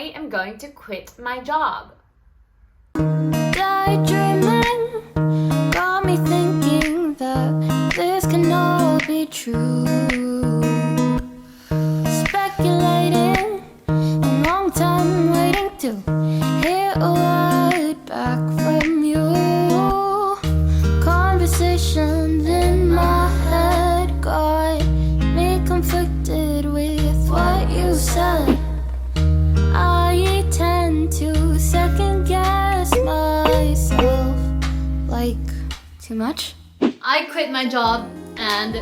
I am going to quit my job. Daydreaming got me thinking that this can all be true. Speculating, a long time waiting to hear a word back from you. Conversations in my head got me conflicted with what you said. I tend to second guess myself, like, too much. I quit my job, and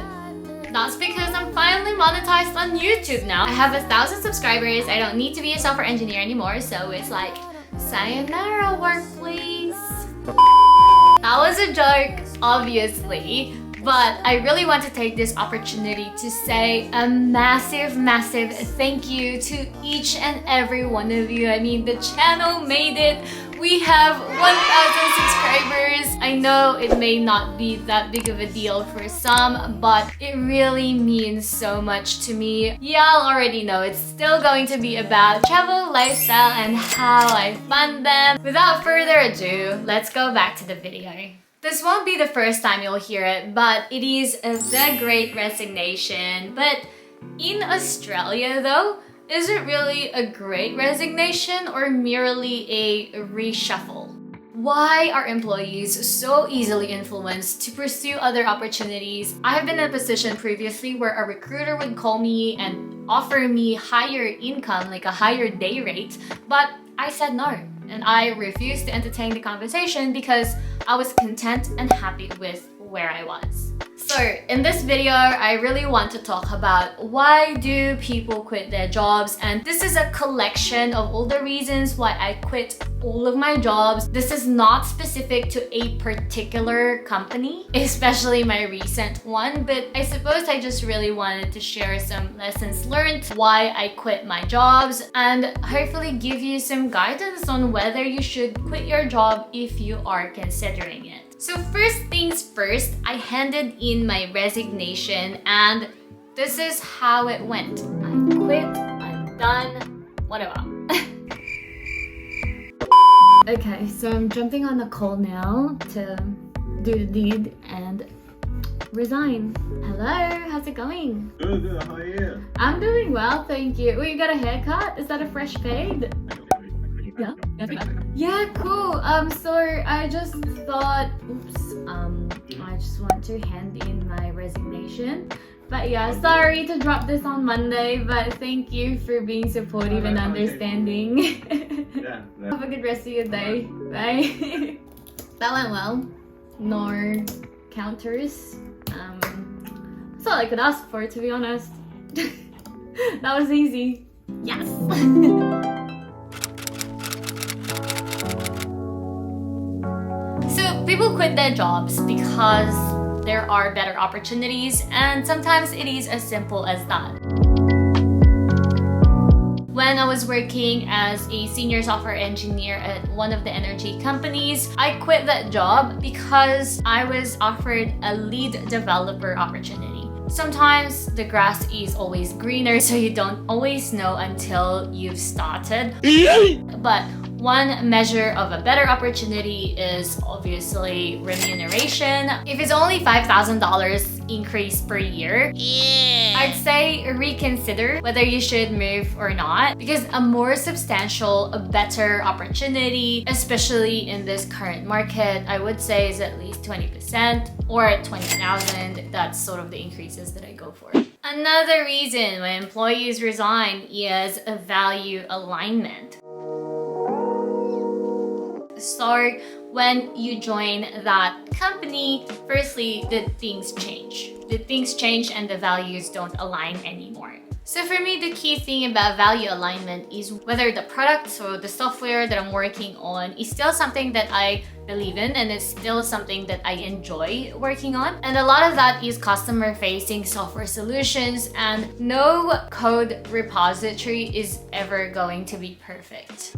that's because I'm finally monetized on YouTube now. I have 1,000 subscribers. I don't need to be a software engineer anymore, so it's like, sayonara work please. That was a joke, obviously, but I really want to take this opportunity to say a massive thank you to each and every one of you. I mean, the channel made it. We have 1,000 subscribers. I know it may not be that big of a deal for some, but it really means so much to me. Y'all already know it's still going to be about travel, lifestyle, and how I fund them. Without further ado, let's go back to the video. This won't be the first time you'll hear it, but it is the Great Resignation. But in Australia though, is it really a great resignation or merely a reshuffle? Why are employees so easily influenced to pursue other opportunities? I have been in a position previously where a recruiter would call me and offer me higher income, like a higher day rate, but I said no. And I refused to entertain the conversation because I was content and happy with where I was. So in this video, I really want to talk about why do people quit their jobs, and this is a collection of all the reasons why I quit all of my jobs. This is not specific to a particular company, especially my recent one, but I suppose I just really wanted to share some lessons learned, why I quit my jobs, and hopefully give you some guidance on whether you should quit your job if you are considering it. So first things first, I handed in my resignation and this is how it went. I quit, I'm done, whatever. Okay, so I'm jumping on the call now to do the deed and resign. Hello, how's it going? Good, how are you? I'm doing well, thank you. Oh, you got a haircut? Is that a fresh fade? Yeah. Yeah, cool. So I just thought, I just want to hand in my resignation. But yeah, sorry to drop this on Monday, but thank you for being supportive and understanding. Yeah. Have a good rest of your day. Bye. That went well. No counters. That's all I could ask for, to be honest. That was easy. Yes. So people quit their jobs because there are better opportunities, and sometimes it is as simple as that. When I was working as a senior software engineer at one of the energy companies, I quit that job because I was offered a lead developer opportunity. Sometimes the grass is always greener, so you don't always know until you've started. But one measure of a better opportunity is obviously remuneration. If it's only $5,000 increase per year, I'd say reconsider whether you should move or not, because a more substantial, a better opportunity, especially in this current market, I would say is at least 20% or 20,000. That's sort of the increases that I go for. Another reason why employees resign is a value alignment. So when you join that company, firstly, did things change? Did things change and the values don't align anymore? So for me, the key thing about value alignment is whether the product or the software that I'm working on is still something that I believe in and it's still something that I enjoy working on. And a lot of that is customer-facing software solutions, and no code repository is ever going to be perfect.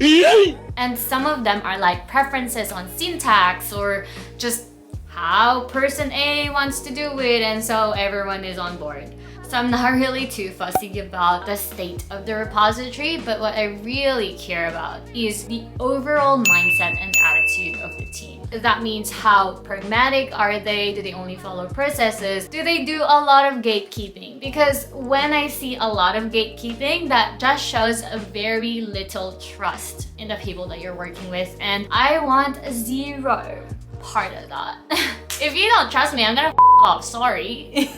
And some of them are like preferences on syntax or just how person A wants to do it, and so everyone is on board. So I'm not really too fussy about the state of the repository, but what I really care about is the overall mindset and attitude of the team. That means how pragmatic are they? Do they only follow processes? Do they do a lot of gatekeeping? Because when I see a lot of gatekeeping, that just shows a very little trust in the people that you're working with, and I want zero part of that. If you don't trust me, I'm gonna off, sorry.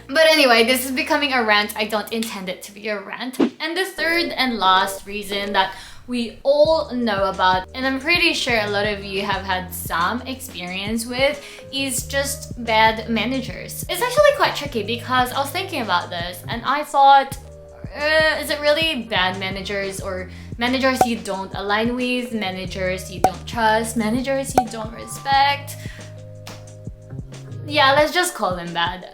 But anyway, this is becoming a rant. I don't intend it to be a rant. And the third and last reason that we all know about, and I'm pretty sure a lot of you have had some experience with, is just bad managers. It's actually quite tricky because I was thinking about this and I thought, is it really bad managers, or managers you don't align with, managers you don't trust, managers you don't respect? Yeah, let's just call them bad.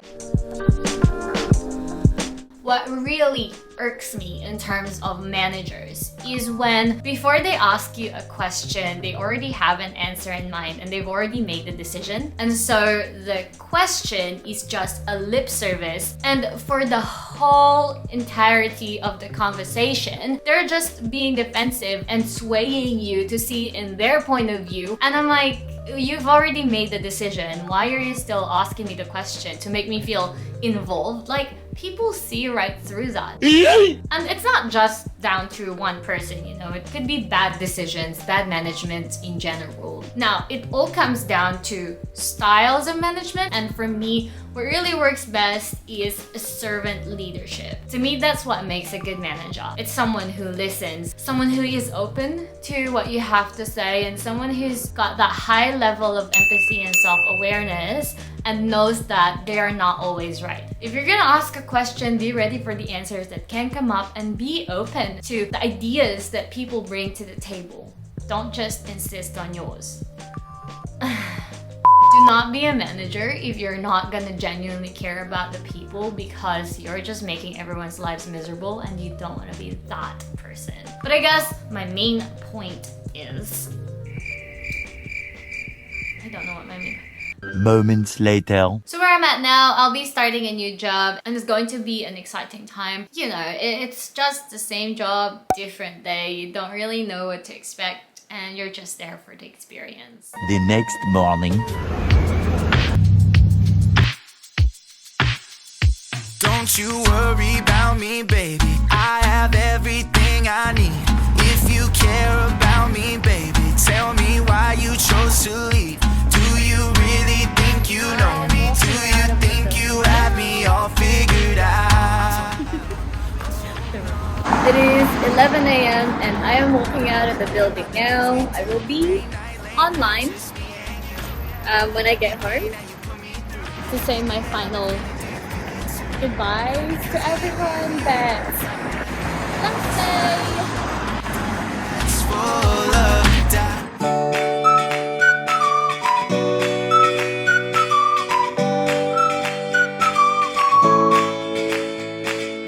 What really irks me in terms of managers is when before they ask you a question, they already have an answer in mind and they've already made the decision. And so the question is just a lip service, and for the whole entirety of the conversation, they're just being defensive and swaying you to see in their point of view. And I'm like, you've already made the decision. Why are you still asking me the question to make me feel involved? Like, people see right through that. And it's not just down to one person, you know, it could be bad decisions, bad management in general. Now, it all comes down to styles of management, and for me, what really works best is servant leadership. To me, that's what makes a good manager. It's someone who listens, someone who is open to what you have to say, and someone who's got that high level of empathy and self-awareness and knows that they are not always right. If you're gonna ask a question, be ready for the answers that can come up and be open to the ideas that people bring to the table. Don't just insist on yours. Do not be a manager if you're not gonna genuinely care about the people, because you're just making everyone's lives miserable and you don't want to be that person. But I guess my main point is, I don't know what my main point. Moments later. So where I'm at now, I'll be starting a new job and it's going to be an exciting time. You know, it's just the same job, different day. You don't really know what to expect and you're just there for the experience. The next morning. Don't you worry about me, baby. I have everything I need. If you care about me, baby, tell me why you chose to leave. Do you really think you know me? Do you think you have me all figured out? It is 11 a.m. and I am walking out of the building now. I will be online when I get home to say my final goodbyes to everyone, but let's say